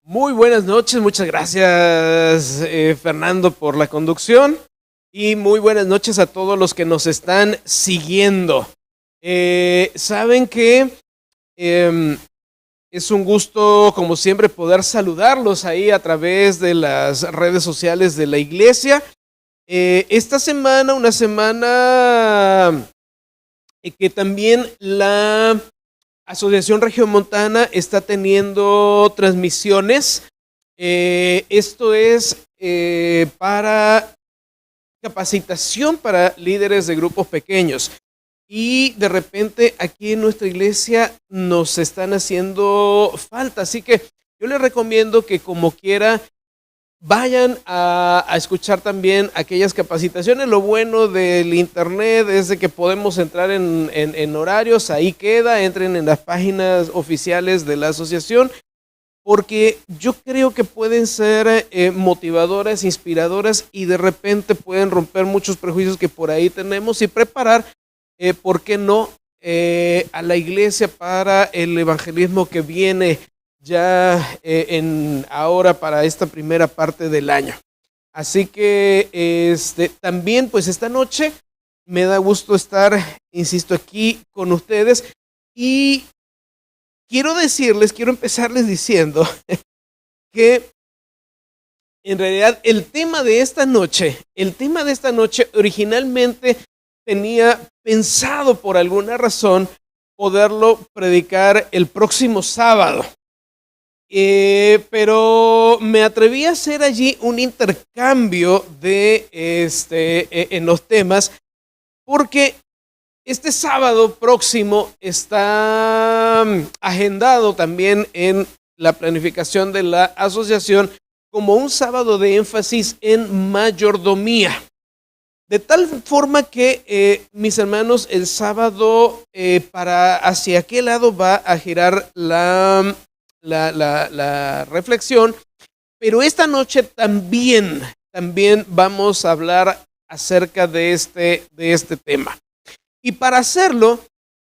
Muy buenas noches, muchas gracias Fernando por la conducción y muy buenas noches a todos los que nos están siguiendo. Saben que es un gusto, como siempre, poder saludarlos ahí a través de las redes sociales de la iglesia. Esta semana, una semana que también la Asociación Regiomontana está teniendo transmisiones. Esto es para capacitación para líderes de grupos pequeños. Y de repente aquí en nuestra iglesia nos están haciendo falta. Así que yo les recomiendo que como quiera vayan a escuchar también aquellas capacitaciones. Lo bueno del internet es de que podemos entrar en horarios, ahí queda, entren en las páginas oficiales de la asociación, porque yo creo que pueden ser motivadoras, inspiradoras y de repente pueden romper muchos prejuicios que por ahí tenemos y preparar, ¿por qué no?, a la iglesia para el evangelismo que viene ya ahora para esta primera parte del año. Así que también pues esta noche me da gusto estar, insisto, aquí con ustedes y quiero empezarles diciendo que en realidad el tema de esta noche originalmente tenía pensado por alguna razón poderlo predicar el próximo sábado. Pero me atreví a hacer allí un intercambio en los temas, porque este sábado próximo está agendado también en la planificación de la asociación como un sábado de énfasis en mayordomía. De tal forma que, mis hermanos, el sábado hacia qué lado va a girar la reflexión, pero esta noche también vamos a hablar acerca de este tema. Y para hacerlo,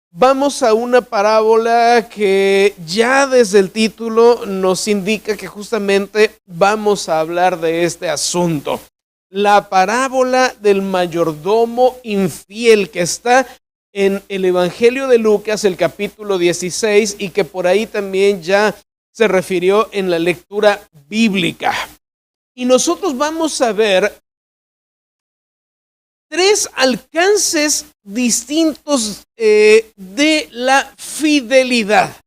vamos a una parábola que ya desde el título nos indica que justamente vamos a hablar de este asunto. La parábola del mayordomo infiel, que está en el Evangelio de Lucas, el capítulo 16, y que por ahí también ya se refirió en la lectura bíblica. Y nosotros vamos a ver tres alcances distintos de la fidelidad.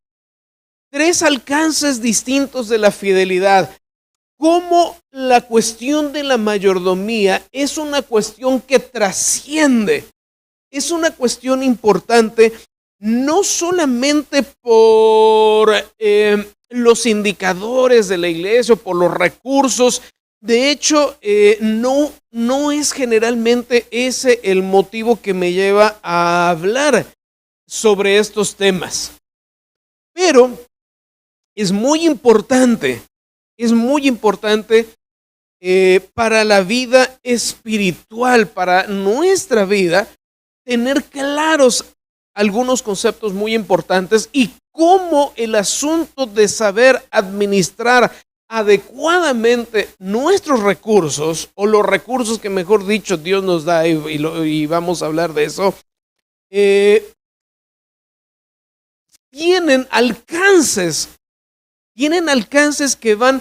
Tres alcances distintos de la fidelidad. Cómo la cuestión de la mayordomía es una cuestión que trasciende. Es una cuestión importante, no solamente por los indicadores de la iglesia o por los recursos. De hecho, no es generalmente ese el motivo que me lleva a hablar sobre estos temas. Pero es muy importante para la vida espiritual, para nuestra vida, tener claros algunos conceptos muy importantes y cómo el asunto de saber administrar adecuadamente nuestros recursos, o los recursos que mejor dicho Dios nos da, y vamos a hablar de eso, tienen alcances que van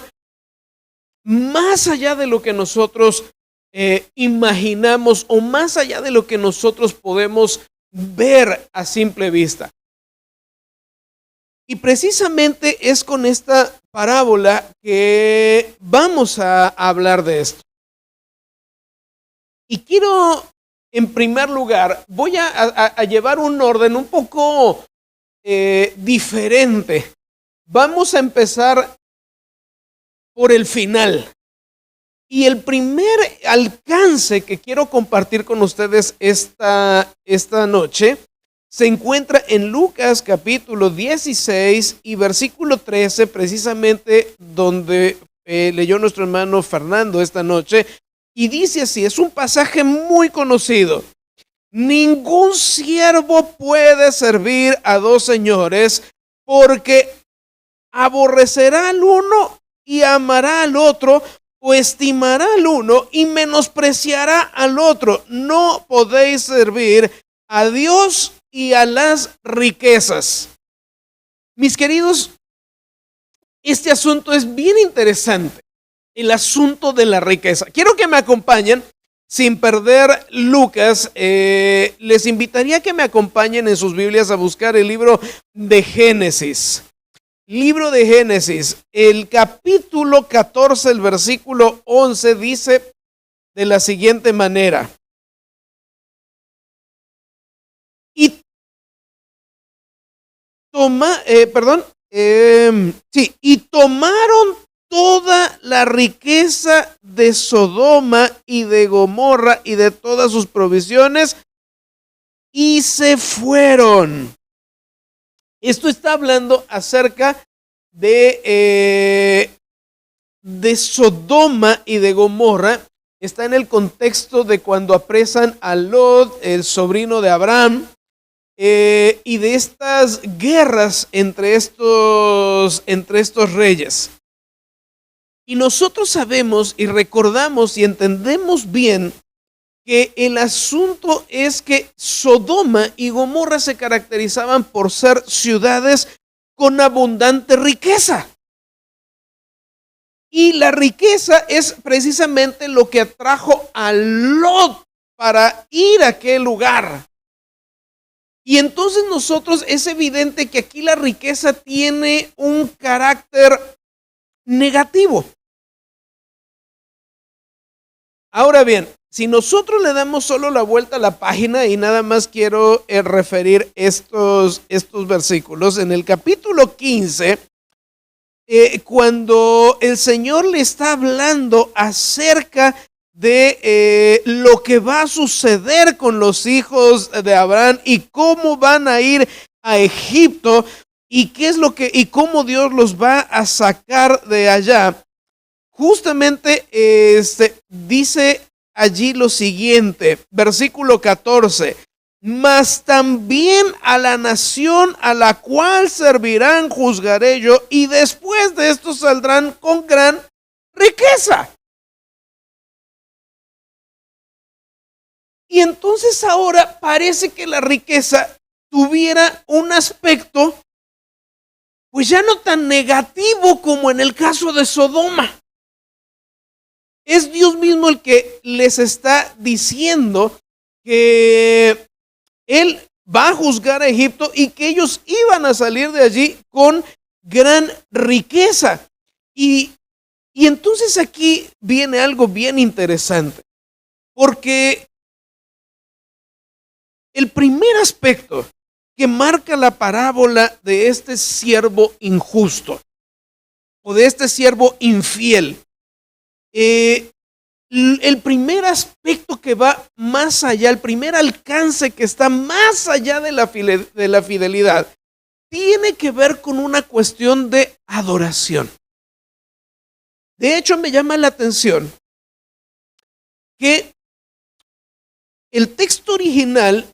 más allá de lo que nosotros imaginamos o más allá de lo que nosotros podemos ver a simple vista. Y precisamente es con esta parábola que vamos a hablar de esto. Y quiero, en primer lugar, voy a llevar un orden un poco diferente. Vamos a empezar por el final. Y el primer alcance que quiero compartir con ustedes esta noche se encuentra en Lucas capítulo 16 y versículo 13, precisamente donde leyó nuestro hermano Fernando esta noche, y dice así, es un pasaje muy conocido: ningún siervo puede servir a dos señores, porque aborrecerá al uno y amará al otro, o estimará al uno y menospreciará al otro. No podéis servir a Dios y a las riquezas. Mis queridos, este asunto es bien interesante, el asunto de la riqueza. Quiero que me acompañen, sin perder Lucas, les invitaría a que me acompañen en sus Biblias a buscar el libro de Génesis. Libro de Génesis, el capítulo 14, el versículo 11 dice de la siguiente manera. Y y tomaron toda la riqueza de Sodoma y de Gomorra y de todas sus provisiones y se fueron. Esto está hablando acerca de Sodoma y de Gomorra. Está en el contexto de cuando apresan a Lot, el sobrino de Abraham, y de estas guerras entre estos reyes. Y nosotros sabemos y recordamos y entendemos bien que el asunto es que Sodoma y Gomorra se caracterizaban por ser ciudades con abundante riqueza. Y la riqueza es precisamente lo que atrajo a Lot para ir a aquel lugar. Y entonces nosotros es evidente que aquí la riqueza tiene un carácter negativo. Ahora bien, si nosotros le damos solo la vuelta a la página y nada más quiero referir estos versículos, en el capítulo 15, cuando el Señor le está hablando acerca de lo que va a suceder con los hijos de Abraham y cómo van a ir a Egipto y qué es y cómo Dios los va a sacar de allá. Justamente dice allí lo siguiente, versículo 14, mas también a la nación a la cual servirán juzgaré yo, y después de esto saldrán con gran riqueza. Y entonces ahora parece que la riqueza tuviera un aspecto pues ya no tan negativo como en el caso de Sodoma. Es Dios mismo el que les está diciendo que Él va a juzgar a Egipto y que ellos iban a salir de allí con gran riqueza. Y entonces aquí viene algo bien interesante, porque el primer aspecto que marca la parábola de este siervo injusto o de este siervo infiel, el primer aspecto que va más allá, el primer alcance que está más allá de la fidelidad, tiene que ver con una cuestión de adoración. De hecho, me llama la atención que el texto original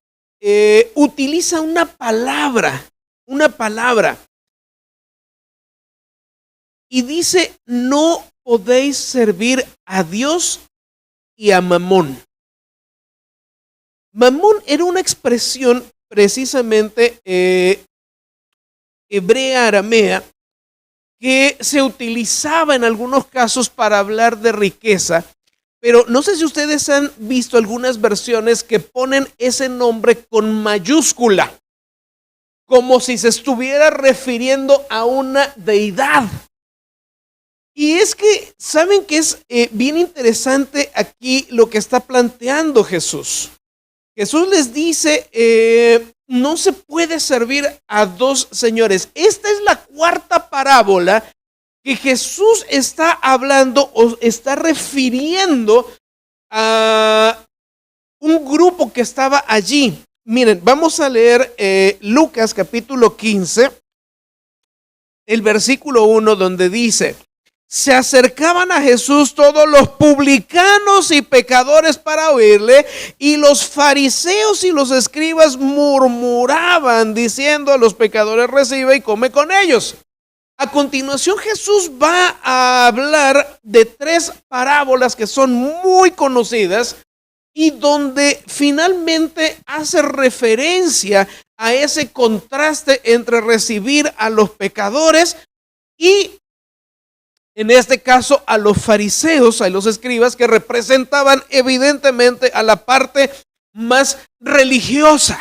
utiliza una palabra, y dice: no podéis servir a Dios y a Mamón. Mamón era una expresión precisamente hebrea, aramea, que se utilizaba en algunos casos para hablar de riqueza, pero no sé si ustedes han visto algunas versiones que ponen ese nombre con mayúscula, como si se estuviera refiriendo a una deidad. Y es que, ¿saben qué es bien interesante aquí lo que está planteando Jesús? Jesús les dice, no se puede servir a dos señores. Esta es la cuarta parábola que Jesús está hablando o está refiriendo a un grupo que estaba allí. Miren, vamos a leer Lucas capítulo 15, el versículo 1, donde dice: se acercaban a Jesús todos los publicanos y pecadores para oírle, y los fariseos y los escribas murmuraban diciendo: a los pecadores recibe y come con ellos. A continuación, Jesús va a hablar de 3 parábolas que son muy conocidas y donde finalmente hace referencia a ese contraste entre recibir a los pecadores y, en este caso, a los fariseos, a los escribas, que representaban evidentemente a la parte más religiosa.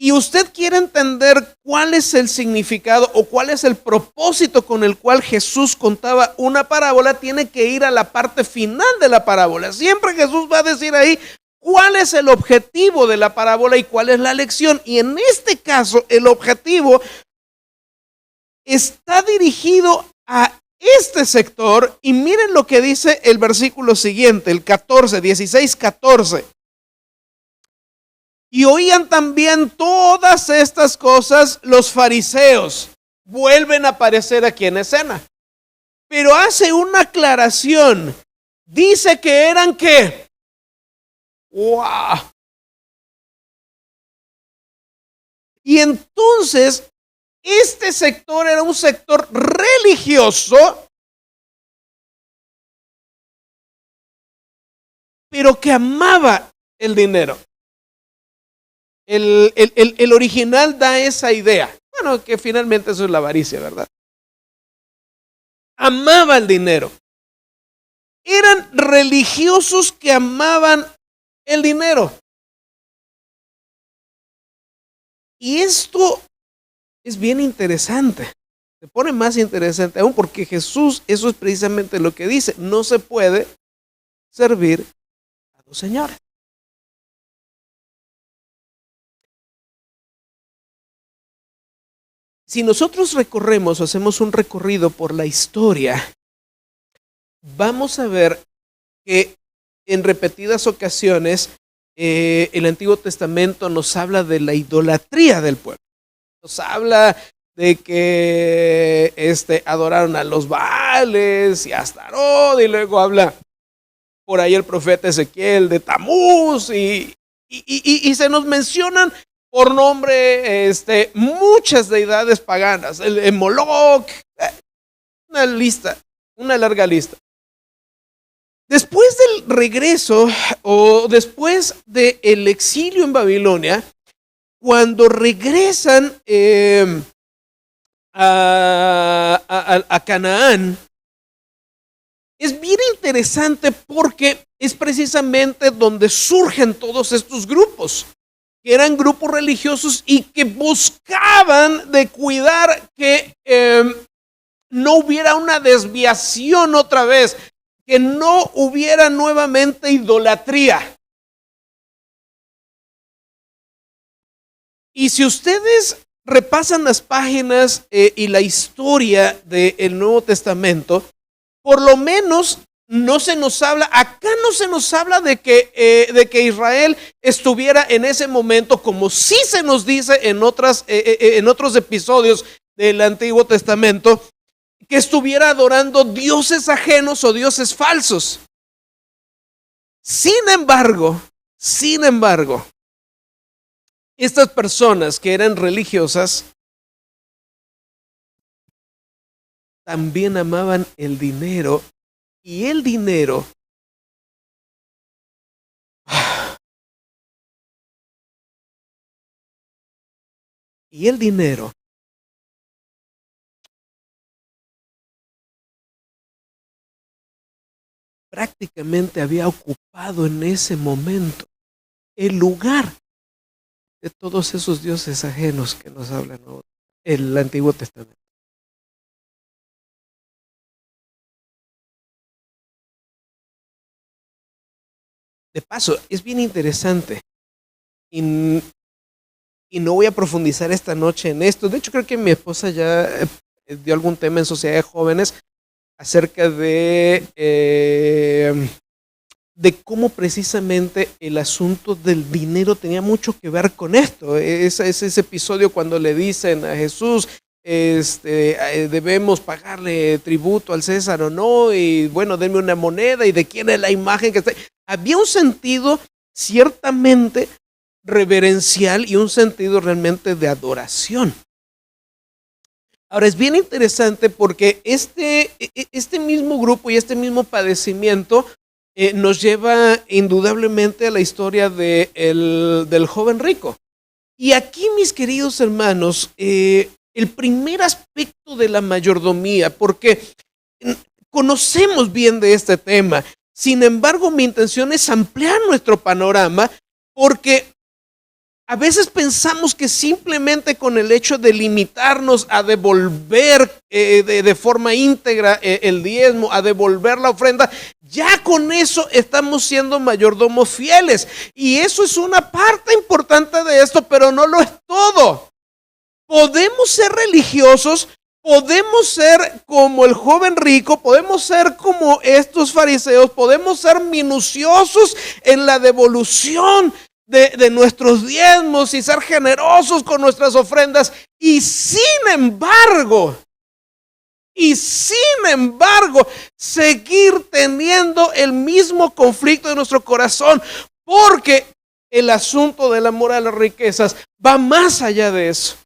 Y usted quiere entender cuál es el significado o cuál es el propósito con el cual Jesús contaba una parábola, tiene que ir a la parte final de la parábola. Siempre Jesús va a decir ahí cuál es el objetivo de la parábola y cuál es la lección. Y en este caso, el objetivo está dirigido a este sector. Y miren lo que dice el versículo siguiente, el 14, 16, 14. Y oían también todas estas cosas los fariseos. Vuelven a aparecer aquí en escena. Pero hace una aclaración. Dice que eran ¿qué? ¡Wow! Y entonces, este sector era un sector religioso, pero que amaba el dinero. El original da esa idea. Bueno, que finalmente eso es la avaricia, ¿verdad? Amaba el dinero. Eran religiosos que amaban el dinero. Y esto es bien interesante. Se pone más interesante aún porque Jesús, eso es precisamente lo que dice. No se puede servir a 2 señores. Si nosotros recorremos o hacemos un recorrido por la historia, vamos a ver que en repetidas ocasiones el Antiguo Testamento nos habla de la idolatría del pueblo. Nos habla de que adoraron a los Baales y a Astarot, y luego habla por ahí el profeta Ezequiel de Tamuz, y se nos mencionan por nombre muchas deidades paganas, el Moloch, una larga lista. Después del regreso o después del exilio en Babilonia, cuando regresan a Canaán, es bien interesante porque es precisamente donde surgen todos estos grupos, que eran grupos religiosos y que buscaban de cuidar que no hubiera una desviación otra vez, que no hubiera nuevamente idolatría. Y si ustedes repasan las páginas y la historia del Nuevo Testamento, por lo menos no se nos habla, acá no se nos habla de que Israel estuviera en ese momento, como sí se nos dice en otros episodios del Antiguo Testamento, que estuviera adorando dioses ajenos o dioses falsos. Sin embargo, estas personas que eran religiosas también amaban el dinero, y el dinero prácticamente había ocupado en ese momento el lugar de todos esos dioses ajenos que nos hablan el Antiguo Testamento. De paso, es bien interesante y no voy a profundizar esta noche en esto. De hecho, creo que mi esposa ya dio algún tema en Sociedad de Jóvenes acerca de cómo precisamente el asunto del dinero tenía mucho que ver con esto. Es ese episodio cuando le dicen a Jesús, debemos pagarle tributo al César o no, y bueno, denme una moneda, y de quién es la imagen que está. Había un sentido ciertamente reverencial y un sentido realmente de adoración. Ahora es bien interesante porque este mismo grupo y este mismo padecimiento nos lleva indudablemente a la historia del joven rico. Y aquí, mis queridos hermanos, el primer aspecto de la mayordomía, porque conocemos bien de este tema, sin embargo, mi intención es ampliar nuestro panorama, porque a veces pensamos que simplemente con el hecho de limitarnos a devolver de forma íntegra el diezmo, a devolver la ofrenda, ya con eso estamos siendo mayordomos fieles. Y eso es una parte importante de esto, pero no lo es todo. Podemos ser religiosos, podemos ser como el joven rico, podemos ser como estos fariseos, podemos ser minuciosos en la devolución de nuestros diezmos y ser generosos con nuestras ofrendas. Y sin embargo, seguir teniendo el mismo conflicto en nuestro corazón, porque el asunto del amor a las riquezas va más allá de eso.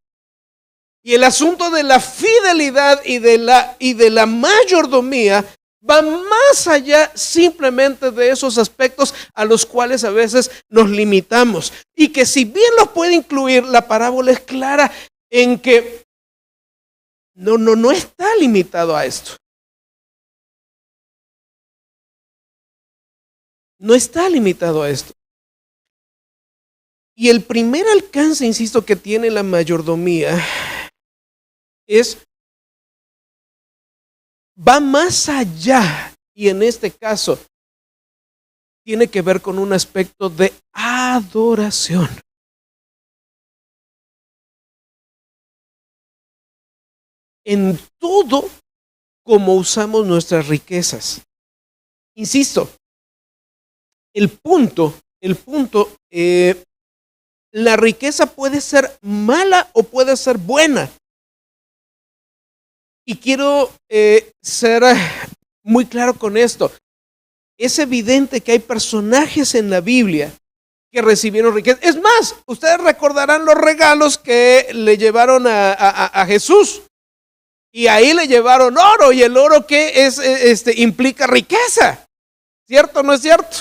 Y el asunto de la fidelidad y de la mayordomía va más allá simplemente de esos aspectos a los cuales a veces nos limitamos. Y que si bien los puede incluir, la parábola es clara en que no está limitado a esto. No está limitado a esto. Y el primer alcance, insisto, que tiene la mayordomía va más allá, y en este caso tiene que ver con un aspecto de adoración. En todo como usamos nuestras riquezas. Insisto, el punto, la riqueza puede ser mala o puede ser buena. Y quiero ser muy claro con esto. Es evidente que hay personajes en la Biblia que recibieron riqueza. Es más, ustedes recordarán los regalos que le llevaron a Jesús. Y ahí le llevaron oro, y el oro que implica riqueza. ¿Cierto o no es cierto?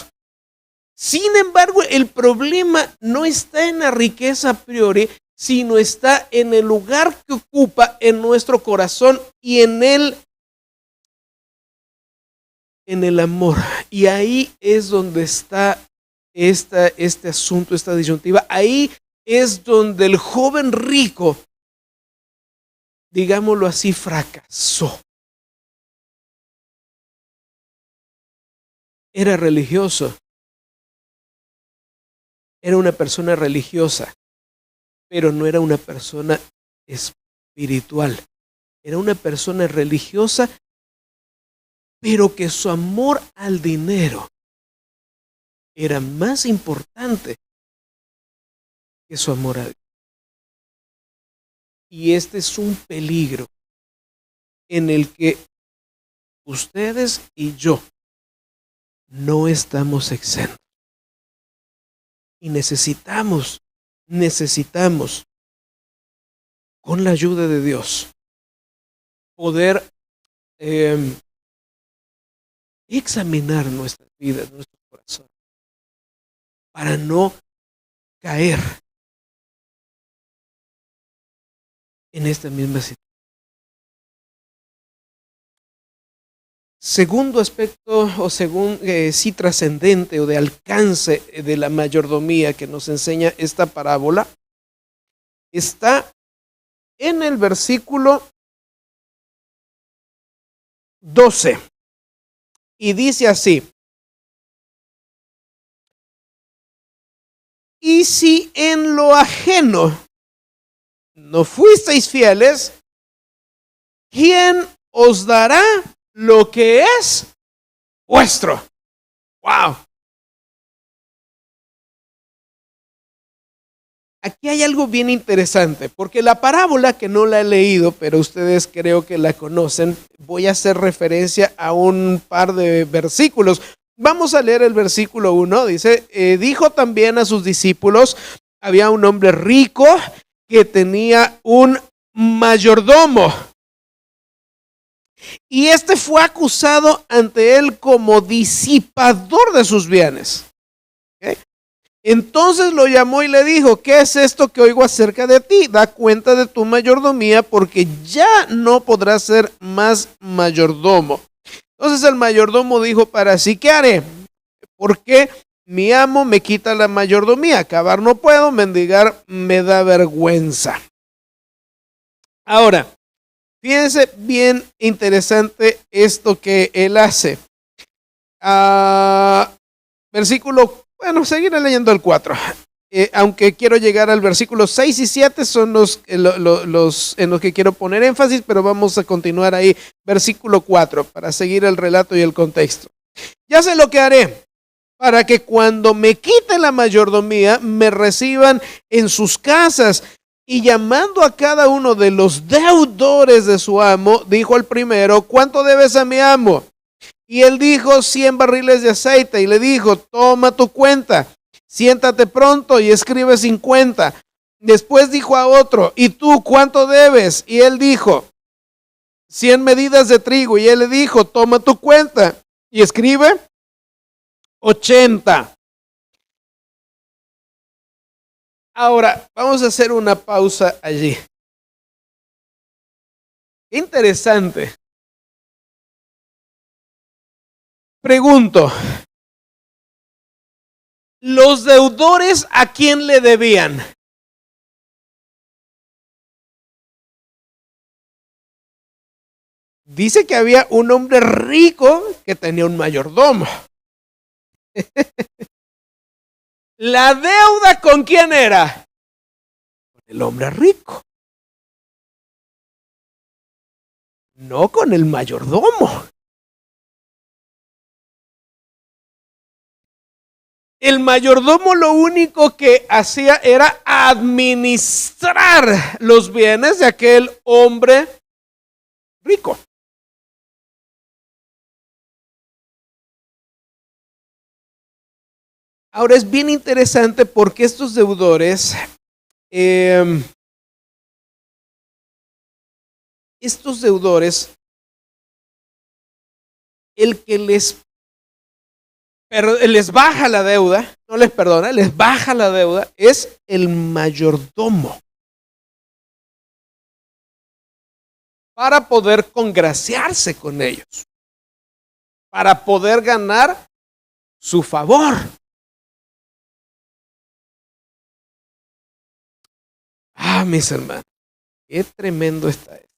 Sin embargo, el problema no está en la riqueza a priori, sino está en el lugar que ocupa en nuestro corazón y en el amor. Y ahí es donde está este asunto, esta disyuntiva. Ahí es donde el joven rico, digámoslo así, fracasó. Era religioso. Era una persona religiosa, pero no era una persona espiritual. Era una persona religiosa, pero que su amor al dinero era más importante que su amor a Dios. Y este es un peligro en el que ustedes y yo no estamos exentos. Y necesitamos, con la ayuda de Dios, poder examinar nuestras vidas, nuestro corazón, para no caer en esta misma situación. Segundo aspecto, o según sí trascendente o de alcance de la mayordomía que nos enseña esta parábola, está en el versículo 12. Y dice así: y si en lo ajeno no fuisteis fieles, ¿quién os dará lo que es vuestro? ¡Wow! Aquí hay algo bien interesante, porque la parábola, que no la he leído, pero ustedes creo que la conocen, voy a hacer referencia a un par de versículos. Vamos a leer el versículo 1, dice, dijo también a sus discípulos, había un hombre rico que tenía un mayordomo Y este fue acusado ante él como disipador de sus bienes. ¿Okay? Entonces lo llamó y le dijo: ¿qué es esto que oigo acerca de ti? Da cuenta de tu mayordomía, porque ya no podrás ser más mayordomo. Entonces el mayordomo dijo para sí: ¿qué haré? Porque mi amo me quita la mayordomía. Acabar no puedo, mendigar me da vergüenza. Ahora, fíjense bien interesante esto que él hace. Seguiré leyendo el 4. Aunque quiero llegar al versículo 6 y 7, son los en los que quiero poner énfasis, pero vamos a continuar ahí. Versículo 4, para seguir el relato y el contexto. Ya sé lo que haré, para que cuando me quiten la mayordomía, me reciban en sus casas. Y llamando a cada uno de los deudores de su amo, dijo al primero: ¿cuánto debes a mi amo? Y él dijo: 100 barriles de aceite. Y le dijo: toma tu cuenta, siéntate pronto y escribe 50. Después dijo a otro: ¿y tú cuánto debes? Y él dijo: 100 medidas de trigo. Y él le dijo: toma tu cuenta y escribe 80. Ahora, vamos a hacer una pausa allí. Interesante. Pregunto, ¿los deudores a quién le debían? Dice que había un hombre rico que tenía un mayordomo. ¿La deuda con quién era? Con el hombre rico. No con el mayordomo. El mayordomo lo único que hacía era administrar los bienes de aquel hombre rico. Ahora es bien interesante porque estos deudores, el que les baja la deuda, no les perdona, les baja la deuda, es el mayordomo. Para poder congraciarse con ellos, para poder ganar su favor. Mis hermanos, qué tremendo está esto.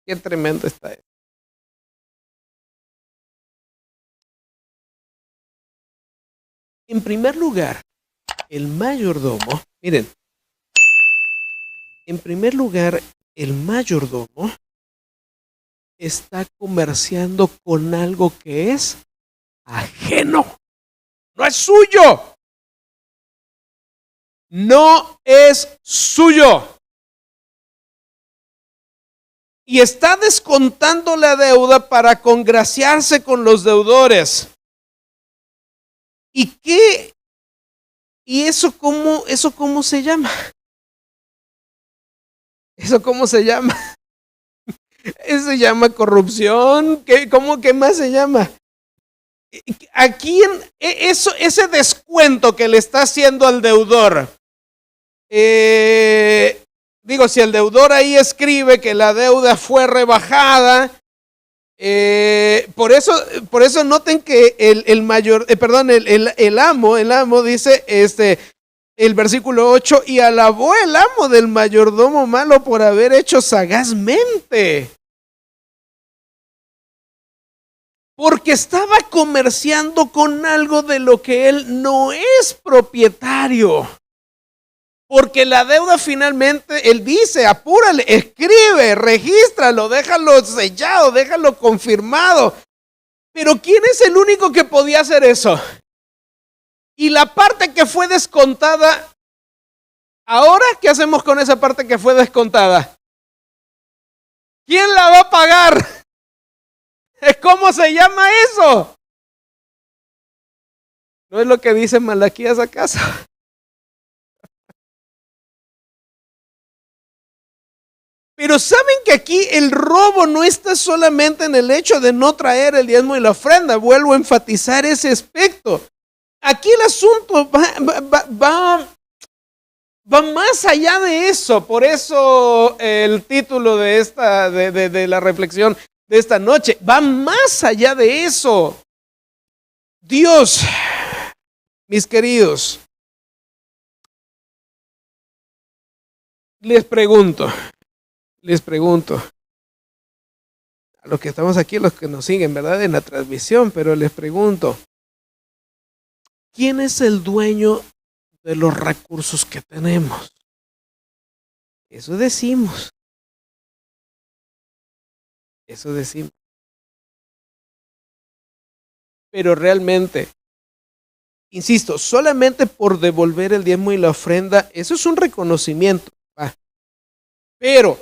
Qué tremendo está esto. En primer lugar, el mayordomo, miren, en primer lugar, el mayordomo está comerciando con algo que es ajeno. No es suyo. No es suyo. Y está descontando la deuda para congraciarse con los deudores. ¿Y qué? ¿Y eso cómo se llama? ¿Eso cómo se llama? Eso se llama corrupción. ¿Qué más se llama? Aquí ese descuento que le está haciendo al deudor. Si el deudor ahí escribe que la deuda fue rebajada, por eso noten que el amo dice, el versículo 8, y alabó el amo del mayordomo malo por haber hecho sagazmente. Porque estaba comerciando con algo de lo que él no es propietario. Porque la deuda finalmente, él dice: apúrale, escribe, regístralo, déjalo sellado, déjalo confirmado. Pero ¿quién es el único que podía hacer eso? Y la parte que fue descontada, ¿ahora qué hacemos con esa parte que fue descontada? ¿Quién la va a pagar? ¿Cómo se llama eso? ¿No es lo que dice Malaquías acaso? Pero saben que aquí el robo no está solamente en el hecho de no traer el diezmo y la ofrenda. Vuelvo a enfatizar ese aspecto. Aquí el asunto va más allá de eso. Por eso el título de la reflexión de esta noche va más allá de eso. Dios, mis queridos, les pregunto, a los que estamos aquí, los que nos siguen, ¿verdad? En la transmisión, pero les pregunto, ¿quién es el dueño de los recursos que tenemos? Eso decimos. Pero realmente, insisto, solamente por devolver el diezmo y la ofrenda, eso es un reconocimiento. Pero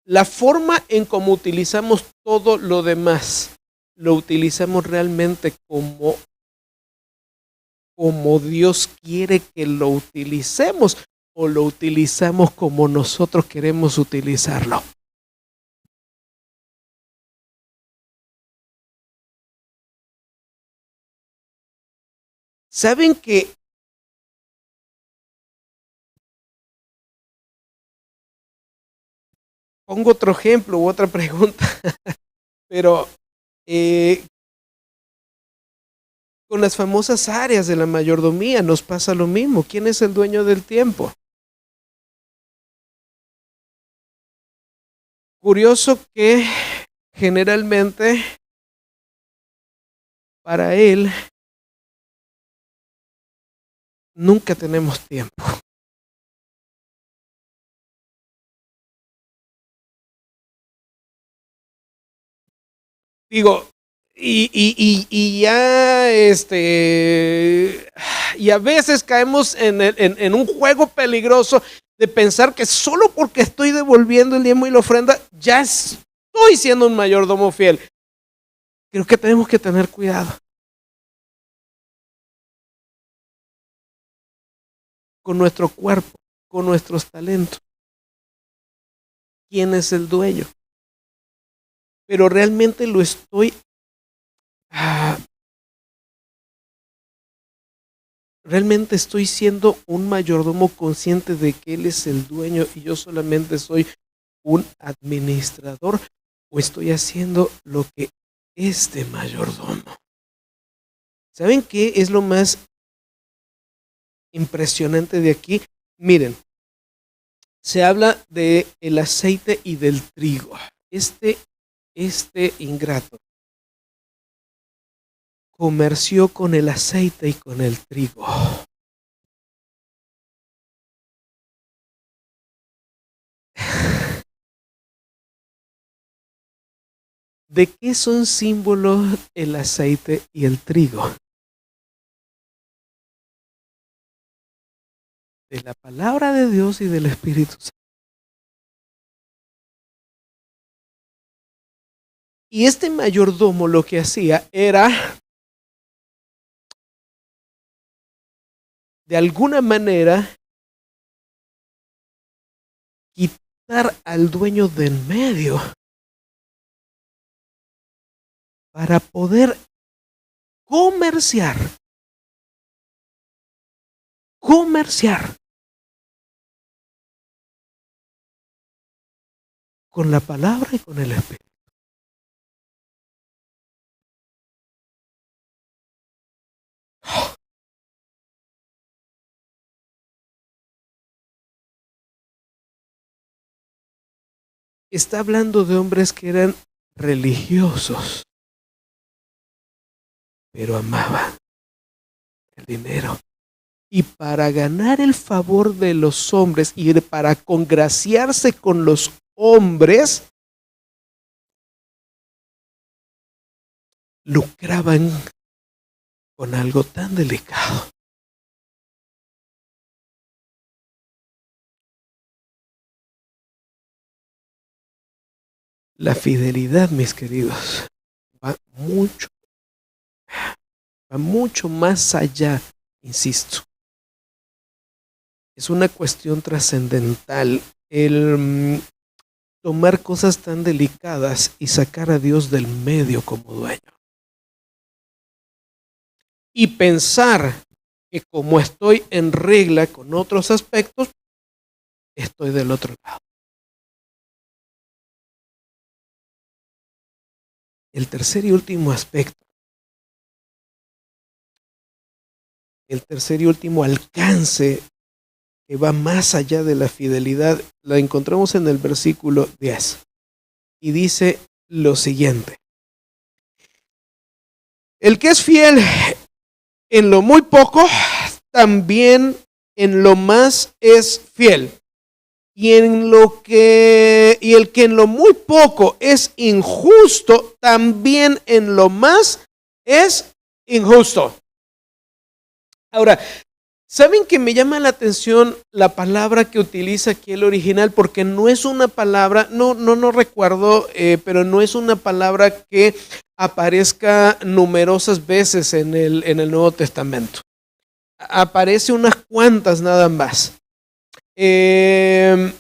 la forma en cómo utilizamos todo lo demás, lo utilizamos realmente como Dios quiere que lo utilicemos, o lo utilizamos como nosotros queremos utilizarlo. ¿Saben que pongo otro ejemplo u otra pregunta, pero con las famosas áreas de la mayordomía nos pasa lo mismo? ¿Quién es el dueño del tiempo? Curioso que generalmente para él nunca tenemos tiempo. Digo, y ya y a veces caemos en un juego peligroso de pensar que solo porque estoy devolviendo el diezmo y la ofrenda ya estoy siendo un mayordomo fiel. Creo que tenemos que tener cuidado con nuestro cuerpo, con nuestros talentos. ¿Quién es el dueño? Pero realmente lo estoy realmente estoy siendo un mayordomo consciente de que él es el dueño y yo solamente soy un administrador, o estoy haciendo lo que este mayordomo. ¿Saben qué es lo más impresionante de aquí? Miren, se habla de el aceite y del trigo. Este ingrato comerció con el aceite y con el trigo. ¿De qué son símbolos el aceite y el trigo? De la palabra de Dios y del Espíritu Santo. Y este mayordomo lo que hacía era, de alguna manera, quitar al dueño de en medio para poder comerciar con la palabra y con el Espíritu. Está hablando de hombres que eran religiosos, pero amaban el dinero. Y para ganar el favor de los hombres y para congraciarse con los hombres, lucraban con algo tan delicado. La fidelidad, mis queridos, va mucho más allá, insisto. Es una cuestión trascendental. tomar cosas tan delicadas y sacar a Dios del medio como dueño. Y pensar que como estoy en regla con otros aspectos, estoy del otro lado. El tercer y último aspecto, el tercer y último alcance que va más allá de la fidelidad, la encontramos en el versículo 10. Y dice lo siguiente: el que es fiel en lo muy poco, también en lo más es fiel. Y el que en lo muy poco es injusto, también en lo más es injusto. Ahora, ¿saben que me llama la atención la palabra que utiliza aquí el original? Porque no es una palabra, no recuerdo, pero no es una palabra que aparezca numerosas veces en el Nuevo Testamento. Aparece unas cuantas nada más. Y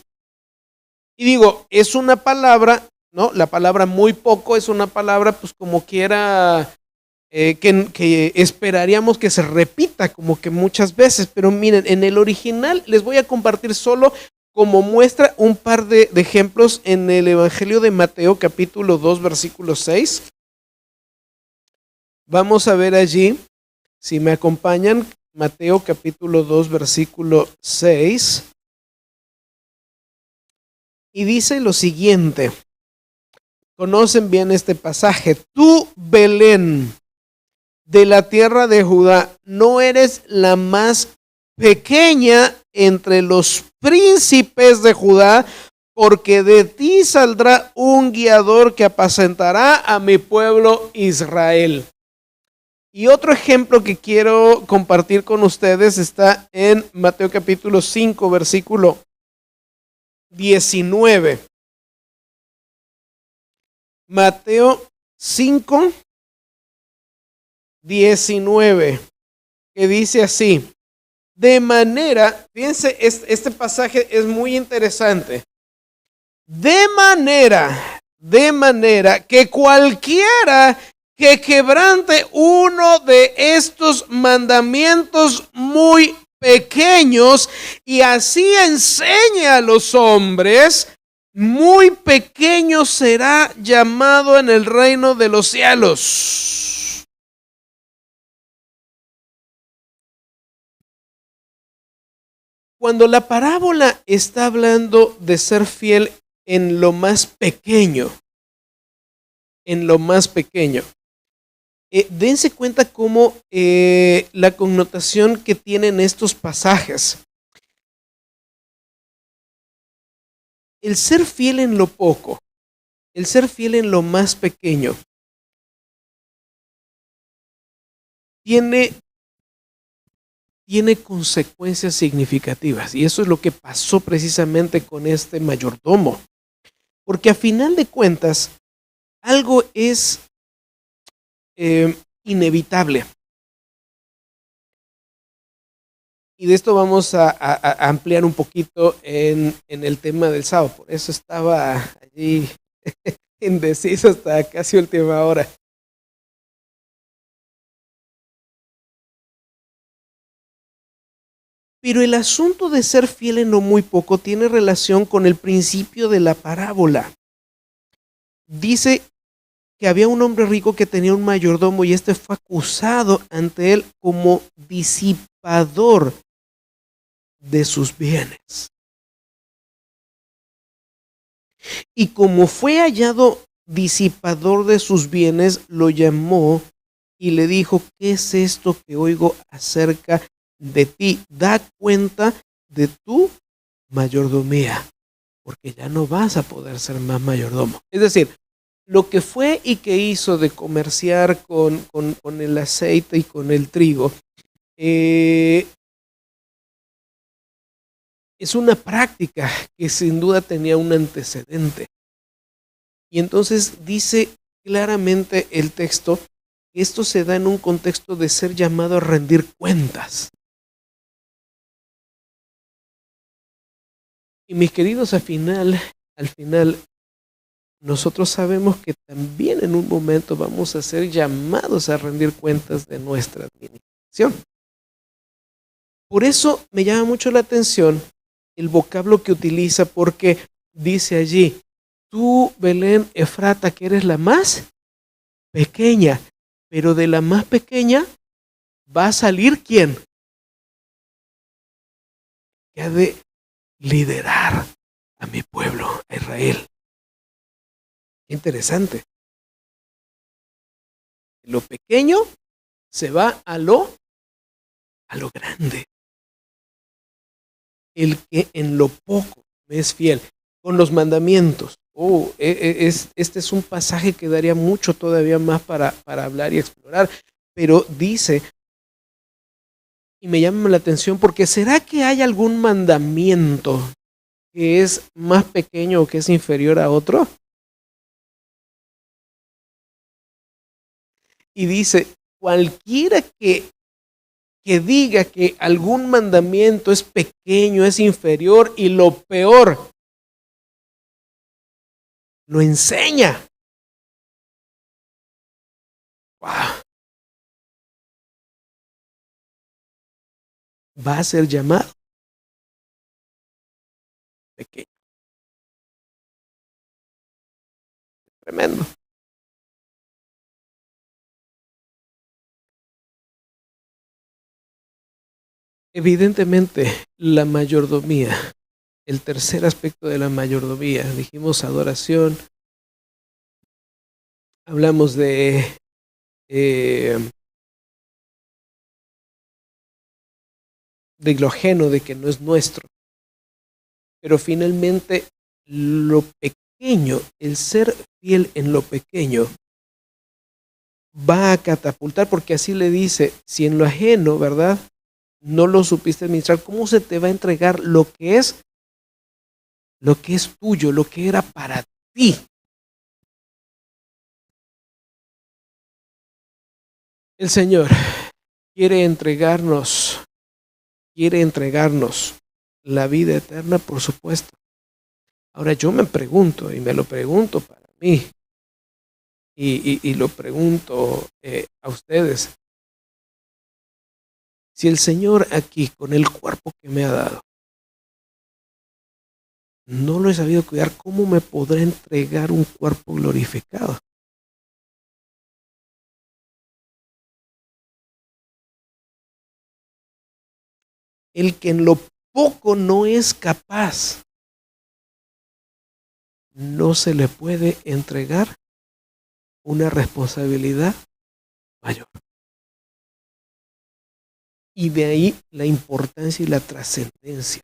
digo, es una palabra, ¿no? La palabra muy poco es una palabra, pues como quiera, que esperaríamos que se repita como que muchas veces, pero miren, en el original les voy a compartir solo como muestra un par de ejemplos en el Evangelio de Mateo, capítulo 2, versículo 6. Vamos a ver allí, si me acompañan, Mateo capítulo 2, versículo 6. Y dice lo siguiente, conocen bien este pasaje: tú, Belén, de la tierra de Judá, no eres la más pequeña entre los príncipes de Judá, porque de ti saldrá un guiador que apacentará a mi pueblo Israel. Y otro ejemplo que quiero compartir con ustedes está en Mateo capítulo 5, versículo 19. Mateo 5, 19, que dice así: de manera, fíjense, este pasaje es muy interesante. De manera que cualquiera que quebrante uno de estos mandamientos muy pequeños y así enseñe a los hombres, muy pequeño será llamado en el reino de los cielos. Cuando la parábola está hablando de ser fiel en lo más pequeño, dense cuenta cómo la connotación que tienen estos pasajes. El ser fiel en lo poco, el ser fiel en lo más pequeño, tiene consecuencias significativas. Y eso es lo que pasó precisamente con este mayordomo. Porque a final de cuentas, algo es inevitable. Y de esto vamos a ampliar un poquito en el tema del sábado. Por eso estaba allí indeciso hasta casi última hora. Pero el asunto de ser fiel en lo muy poco tiene relación con el principio de la parábola. Dice que había un hombre rico que tenía un mayordomo y este fue acusado ante él como disipador de sus bienes. Y como fue hallado disipador de sus bienes, lo llamó y le dijo: ¿qué es esto que oigo acerca de ti? Da cuenta de tu mayordomía, porque ya no vas a poder ser más mayordomo. Es decir, lo que fue y que hizo de comerciar con el aceite y con el trigo, es una práctica que sin duda tenía un antecedente. Y entonces dice claramente el texto que esto se da en un contexto de ser llamado a rendir cuentas. Y mis queridos, al final, nosotros sabemos que también en un momento vamos a ser llamados a rendir cuentas de nuestra administración. Por eso me llama mucho la atención el vocablo que utiliza, porque dice allí: tú, Belén Efrata, que eres la más pequeña, pero de la más pequeña va a salir ¿quién? Que ha de liderar a mi pueblo, a Israel. Qué interesante. Lo pequeño se va a lo grande. El que en lo poco me es fiel, con los mandamientos. Este es un pasaje que daría mucho todavía más para hablar y explorar, pero dice, y me llama la atención, porque ¿será que hay algún mandamiento que es más pequeño o que es inferior a otro? Y dice, cualquiera que diga que algún mandamiento es pequeño, es inferior, y lo peor, lo enseña. ¡Wow! Va a ser llamado pequeño. Tremendo. Evidentemente, la mayordomía, el tercer aspecto de la mayordomía, dijimos adoración, hablamos de lo ajeno, de que no es nuestro, pero finalmente lo pequeño, el ser fiel en lo pequeño, va a catapultar, porque así le dice, si en lo ajeno, ¿verdad?, no lo supiste administrar, ¿cómo se te va a entregar lo que es tuyo, lo que era para ti? El Señor quiere entregarnos la vida eterna, por supuesto. Ahora yo me pregunto, y me lo pregunto para mí, y lo pregunto a ustedes, si el Señor aquí, con el cuerpo que me ha dado, no lo he sabido cuidar, ¿cómo me podrá entregar un cuerpo glorificado? El que en lo poco no es capaz, no se le puede entregar una responsabilidad mayor. Y de ahí la importancia y la trascendencia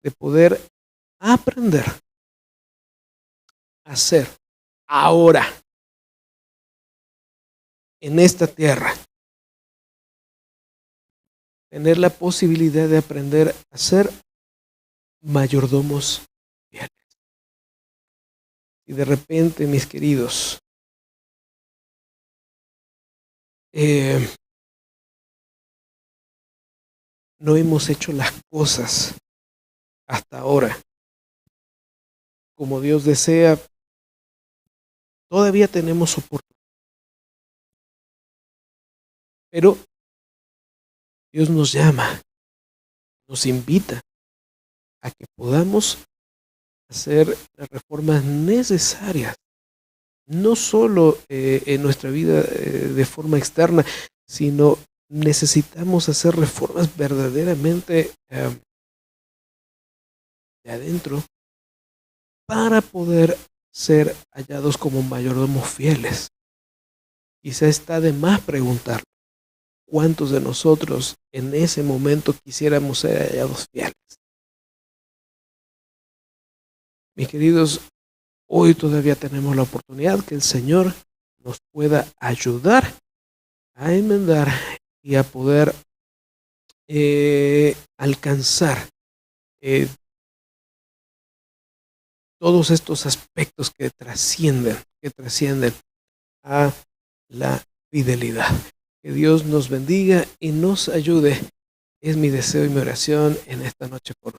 de poder aprender a hacer ahora, en esta tierra, tener la posibilidad de aprender a ser mayordomos fieles. Y de repente, mis queridos, no hemos hecho las cosas hasta ahora como Dios desea, todavía tenemos oportunidad. Pero Dios nos llama, nos invita a que podamos hacer las reformas necesarias, no solo en nuestra vida de forma externa, sino necesitamos hacer reformas verdaderamente de adentro para poder ser hallados como mayordomos fieles. Quizá está de más preguntar cuántos de nosotros en ese momento quisiéramos ser hallados fieles. Mis queridos, hoy todavía tenemos la oportunidad que el Señor nos pueda ayudar a enmendar y a poder alcanzar todos estos aspectos que trascienden a la fidelidad. Que Dios nos bendiga y nos ayude. Es mi deseo y mi oración en esta noche por